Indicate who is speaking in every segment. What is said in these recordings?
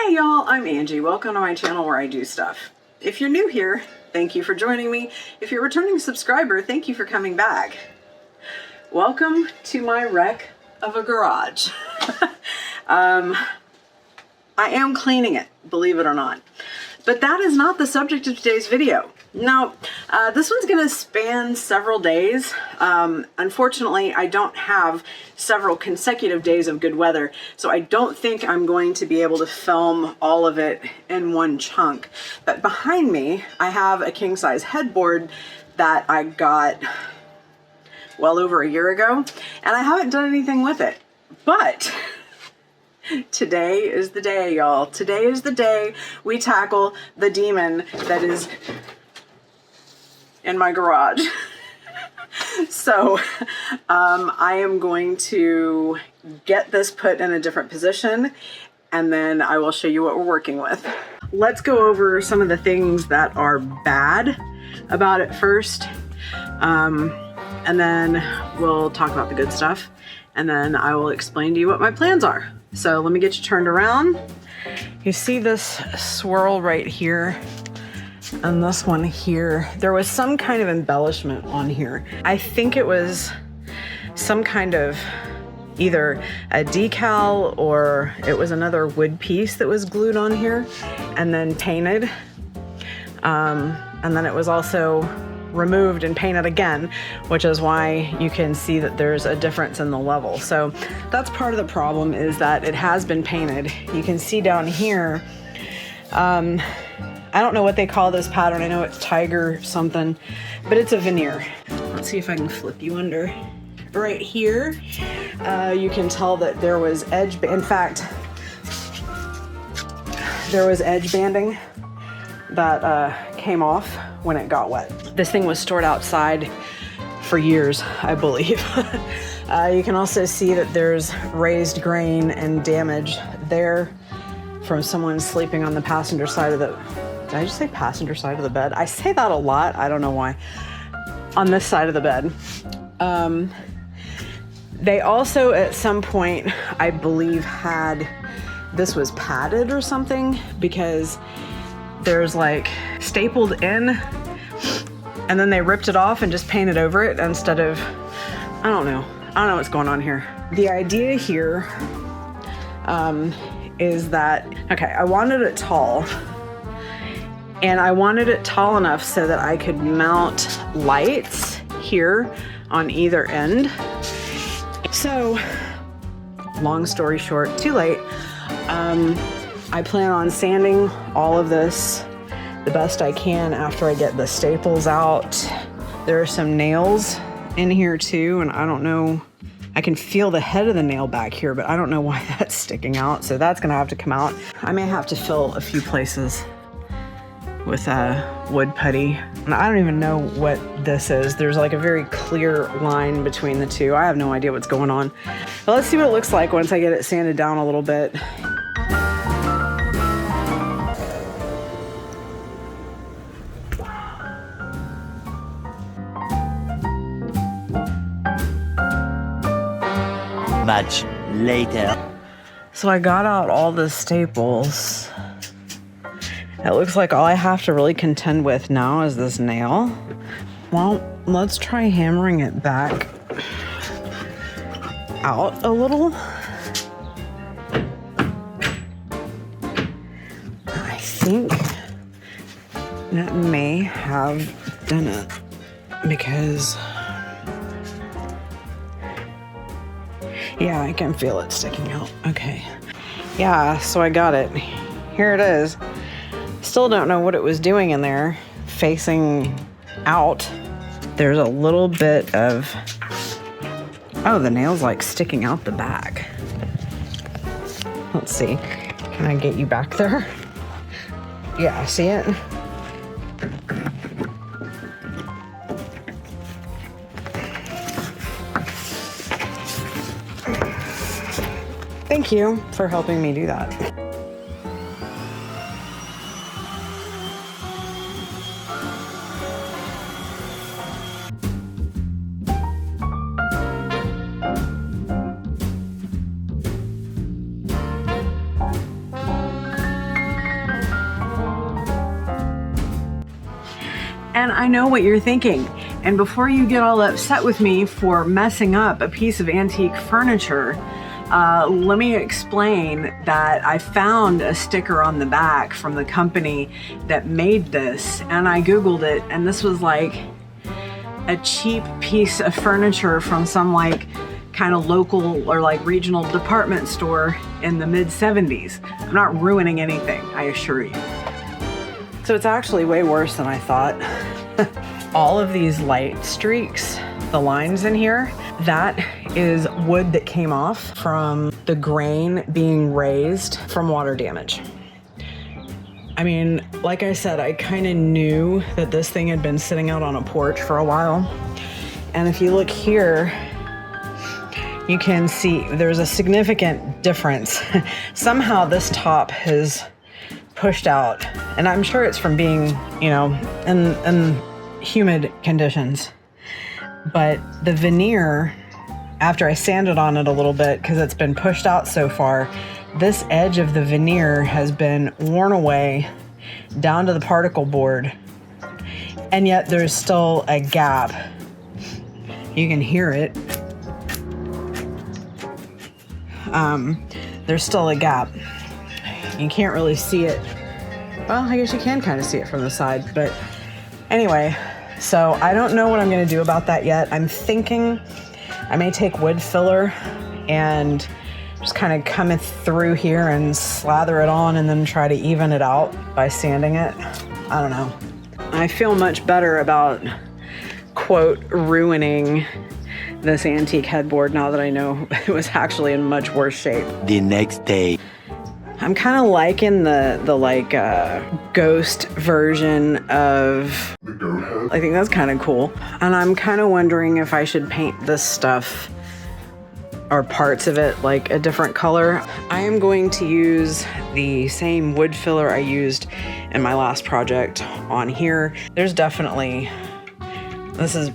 Speaker 1: Hey y'all, I'm Angie. Welcome to my channel where I do stuff. If you're new here, thank you for joining me. If you're a returning subscriber, thank you for coming back. Welcome to my wreck of a garage. I am cleaning it, believe it or not. But that is not the subject of today's video. Now, this one's gonna span several days. Unfortunately, I don't have several consecutive days of good weather, so I don't think I'm going to be able to film all of it in one chunk. But behind me, I have a king-size headboard that I got well over a year ago, and I haven't done anything with it. But today is the day, y'all. Today is the day we tackle the demon that is in my garage. So I am going to get this put in a different position, and then I will show you what we're working with. Let's go over some of the things that are bad about it first, and then we'll talk about the good stuff, and then I will explain to you what my plans are. So let me get you turned around. You see this swirl right here and this one here. There was some kind of embellishment on here. I think it was some kind of either a decal or it was another wood piece that was glued on here and then painted. And then it was also removed and painted again, which is why you can see that there's a difference in the level. So that's part of the problem, is that it has been painted. You can see down here, I don't know what they call this pattern. I know it's tiger something, but it's a veneer. Let's see if I can flip you under. Right here, you can tell that there was edge, in fact, there was edge banding that came off when it got wet. This thing was stored outside for years, I believe. You can also see that there's raised grain and damage there from someone sleeping on the passenger side of the, did I just say passenger side of the bed? I say that a lot, I don't know why. On this side of the bed. They also at some point, I believe, had, this was padded or something, because there's like stapled in and then they ripped it off and just painted over it instead of, I don't know what's going on here. The idea here is that, okay, I wanted it tall, and I wanted it tall enough so that I could mount lights here on either end. So, long story short, too late. I plan on sanding all of this the best I can after I get the staples out. There are some nails in here too, and I don't know, I can feel the head of the nail back here, but I don't know why that's sticking out, so that's gonna have to come out. I may have to fill a few places with wood putty. And I don't even know what this is. There's like a very clear line between the two. I have no idea what's going on. But let's see what it looks like once I get it sanded down a little bit.
Speaker 2: Much later.
Speaker 1: So I got out all the staples. It looks like all I have to really contend with now is this nail. Well, let's try hammering it back out a little. I think that may have done it, because yeah, I can feel it sticking out. Okay. Yeah, so I got it. Here it is. Still don't know what it was doing in there, facing out. There's a little bit of, oh, the nail's like sticking out the back. Let's see. Can I get you back there? Yeah, see it? Thank you for helping me do that. And I know what you're thinking. And before you get all upset with me for messing up a piece of antique furniture, let me explain that I found a sticker on the back from the company that made this, and I Googled it, and this was like a cheap piece of furniture from some like kind of local or like regional department store in the mid-70s. I'm not ruining anything, I assure you. So it's actually way worse than I thought. All of these light streaks, the lines in here, that is wood that came off from the grain being raised from water damage. I mean, like I said, I kind of knew that this thing had been sitting out on a porch for a while. And if you look here, you can see there's a significant difference. Somehow this top has pushed out, and I'm sure it's from being, you know, in humid conditions. But the veneer, after I sanded on it a little bit, because it's been pushed out so far, this edge of the veneer has been worn away down to the particle board, and yet there's still a gap. You can hear it. There's still a gap. You can't really see it. Well, I guess you can kind of see it from the side, but anyway, so I don't know what I'm going to do about that yet. I'm thinking I may take wood filler and just kind of come it through here and slather it on and then try to even it out by sanding it. I don't know. I feel much better about, quote, ruining this antique headboard now that I know it was actually in much worse shape.
Speaker 2: The next day.
Speaker 1: I'm kind of liking the like ghost version of the goat head. I think that's kind of cool. And I'm kind of wondering if I should paint this stuff or parts of it like a different color. I am going to use the same wood filler I used in my last project on here. There's definitely, this is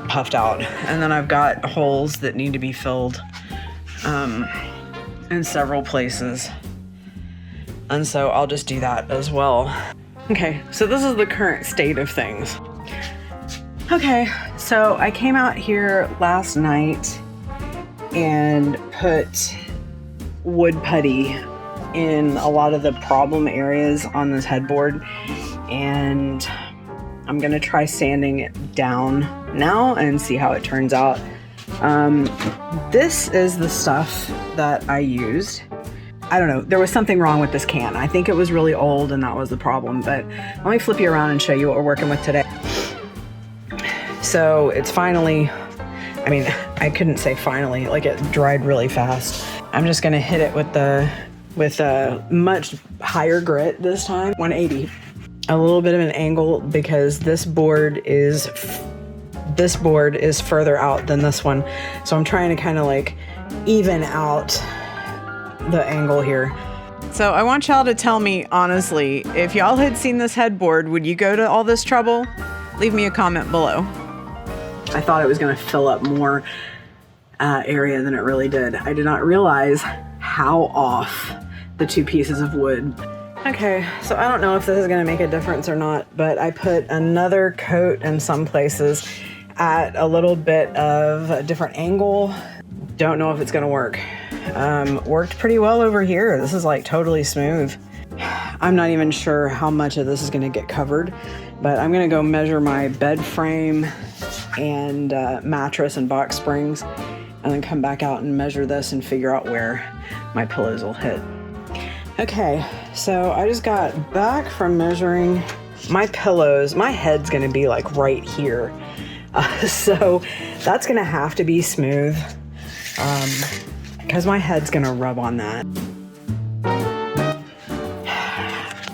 Speaker 1: puffed out. And then I've got holes that need to be filled in several places. And so I'll just do that as well. Okay, so this is the current state of things. Okay, so I came out here last night and put wood putty in a lot of the problem areas on this headboard, and I'm gonna try sanding it down now and see how it turns out. This is the stuff that I used. I don't know, there was something wrong with this can. I think it was really old and that was the problem, but let me flip you around and show you what we're working with today. So it's finally, I mean, I couldn't say finally, like it dried really fast. I'm just gonna hit it with a much higher grit this time, 180. A little bit of an angle because this board is further out than this one. So I'm trying to kind of like even out the angle here. So I want y'all to tell me honestly, if y'all had seen this headboard, would you go to all this trouble? Leave me a comment below. I thought it was gonna fill up more area than it really did. I did not realize how off the two pieces of wood. Okay, so I don't know if this is gonna make a difference or not, but I put another coat in some places at a little bit of a different angle. Don't know if it's gonna work. Worked pretty well over here. This is like totally smooth. I'm not even sure how much of this is gonna get covered, but I'm gonna go measure my bed frame and mattress and box springs, and then come back out and measure this and figure out where my pillows will hit. Okay, so I just got back from measuring my pillows. My head's gonna be like right here. So that's gonna have to be smooth. Because my head's gonna rub on that.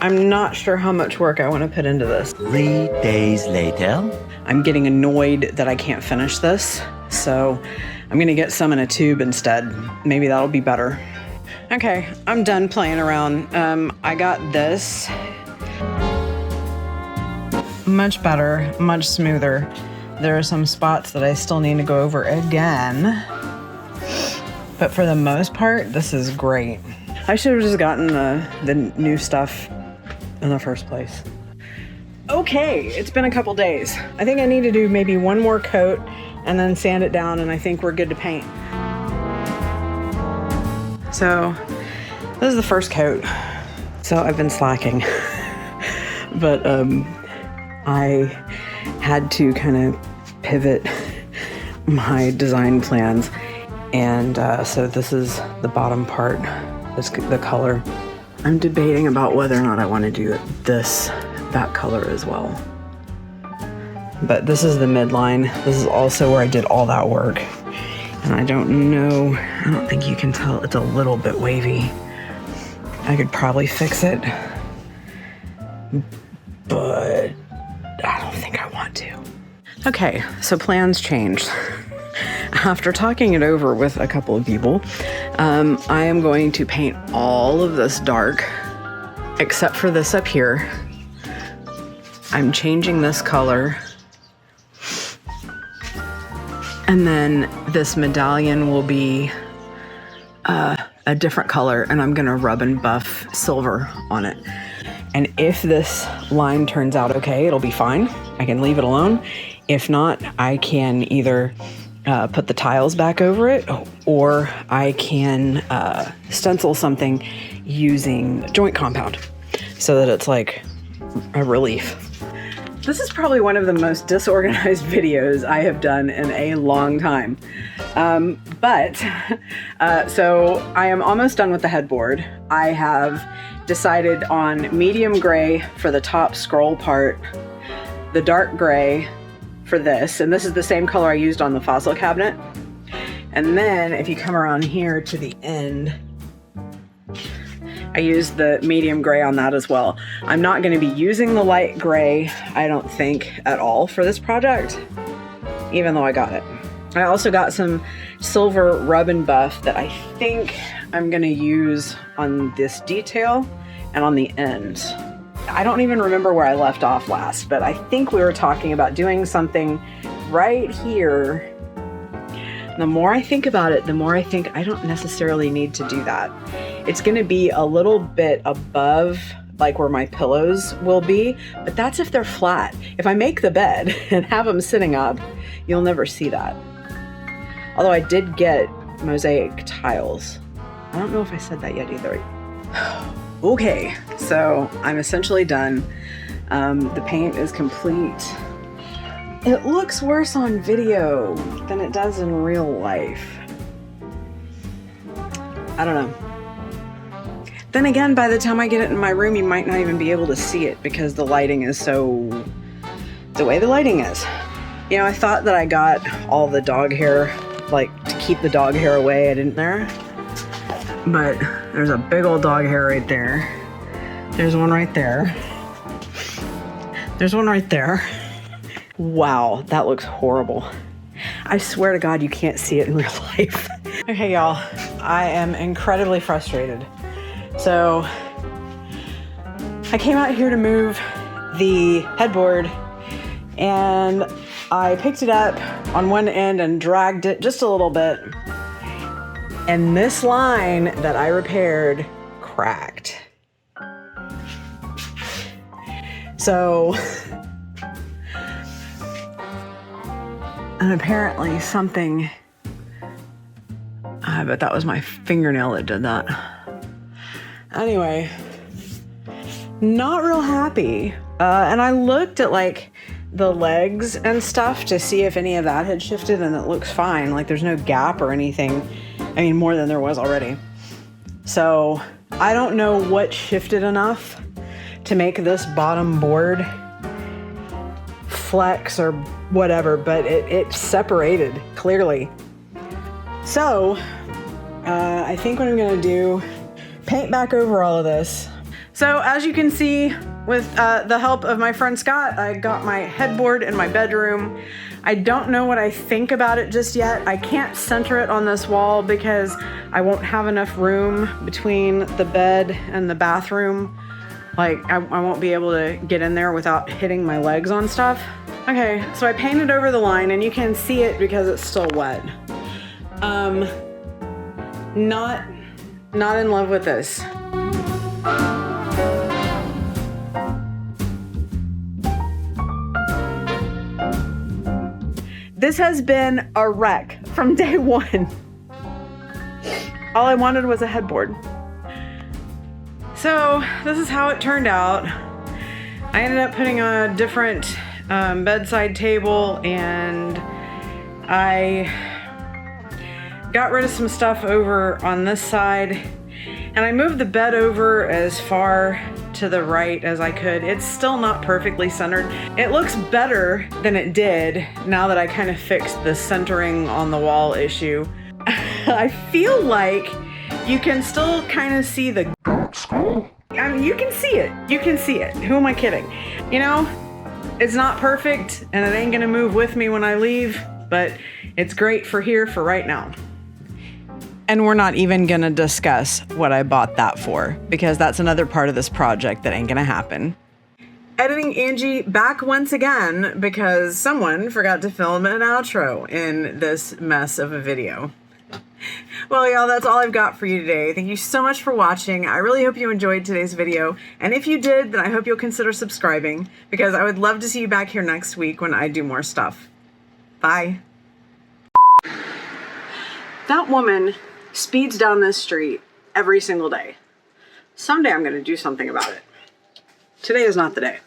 Speaker 1: I'm not sure how much work I want to put into this.
Speaker 2: 3 days later.
Speaker 1: I'm getting annoyed that I can't finish this, so I'm gonna get some in a tube instead. Maybe that'll be better. Okay, I'm done playing around. I got this. Much better, much smoother. There are some spots that I still need to go over again. But for the most part, this is great. I should have just gotten the new stuff in the first place. Okay, it's been a couple days. I think I need to do maybe one more coat and then sand it down, and I think we're good to paint. So this is the first coat. So I've been slacking, but I had to kind of pivot my design plans, and so this is the bottom part, the color. I'm debating about whether or not I want to do that color as well. But this is the midline. This is also where I did all that work. And I don't think you can tell, it's a little bit wavy. I could probably fix it, but I don't think I want to. Okay, so plans changed. After talking it over with a couple of people, I am going to paint all of this dark, except for this up here. I'm changing this color. And then this medallion will be a different color, and I'm gonna rub and buff silver on it. And if this line turns out okay, it'll be fine. I can leave it alone. If not, I can either put the tiles back over it, or I can stencil something using joint compound so that it's like a relief. This is probably one of the most disorganized videos I have done in a long time. So I am almost done with the headboard. I have decided on medium gray for the top scroll part, the dark gray for this, and this is the same color I used on the fossil cabinet. And then if you come around here to the end, I used the medium gray on that as well. I'm not going to be using the light gray, I don't think, at all for this project, even though I got it. I also got some silver rub and buff that I think I'm going to use on this detail and on the ends. I don't even remember where I left off last, but I think we were talking about doing something right here. The more I think about it, the more I think I don't necessarily need to do that. It's going to be a little bit above like where my pillows will be, but that's if they're flat. If I make the bed and have them sitting up, you'll never see that. Although I did get mosaic tiles. I don't know if I said that yet either. Okay, so I'm essentially done. The paint is complete. It looks worse on video than it does in real life. I don't know. Then again, by the time I get it in my room, you might not even be able to see it because the lighting is the way the lighting is. You know, I thought that I got all the dog hair, like to keep the dog hair away. I didn't there. But there's a big old dog hair right there. There's one right there. There's one right there. Wow, that looks horrible. I swear to God, you can't see it in real life. Okay, y'all, I am incredibly frustrated. So I came out here to move the headboard, and I picked it up on one end and dragged it just a little bit. And this line that I repaired cracked. So, and apparently something, I bet that was my fingernail that did that. Anyway, not real happy. And I looked at like the legs and stuff to see if any of that had shifted, and it looks fine. Like there's no gap or anything. I mean, more than there was already. So I don't know what shifted enough to make this bottom board flex or whatever, but it separated clearly. So I think what I'm gonna do, paint back over all of this. So as you can see, with the help of my friend Scott, I got my headboard in my bedroom. I don't know what I think about it just yet. I can't center it on this wall because I won't have enough room between the bed and the bathroom. Like I won't be able to get in there without hitting my legs on stuff. Okay, so I painted over the line and you can see it because it's still wet. Not in love with this. This has been a wreck from day one. All I wanted was a headboard. So this is how it turned out. I ended up putting a different bedside table, and I got rid of some stuff over on this side, and I moved the bed over as far to the right as I could. It's still not perfectly centered. It looks better than it did now that I kind of fixed the centering on the wall issue. I feel like you can still kind of see the I mean, you can see it. You can see it. Who am I kidding? You know, it's not perfect and it ain't gonna move with me when I leave, but it's great for here for right now. And we're not even gonna discuss what I bought that for, because that's another part of this project that ain't gonna happen. Editing Angie back once again because someone forgot to film an outro in this mess of a video. Well, y'all, that's all I've got for you today. Thank you so much for watching. I really hope you enjoyed today's video. And if you did, then I hope you'll consider subscribing, because I would love to see you back here next week when I do more stuff. Bye. That woman speeds down this street every single day. Someday I'm going to do something about it. Today is not the day.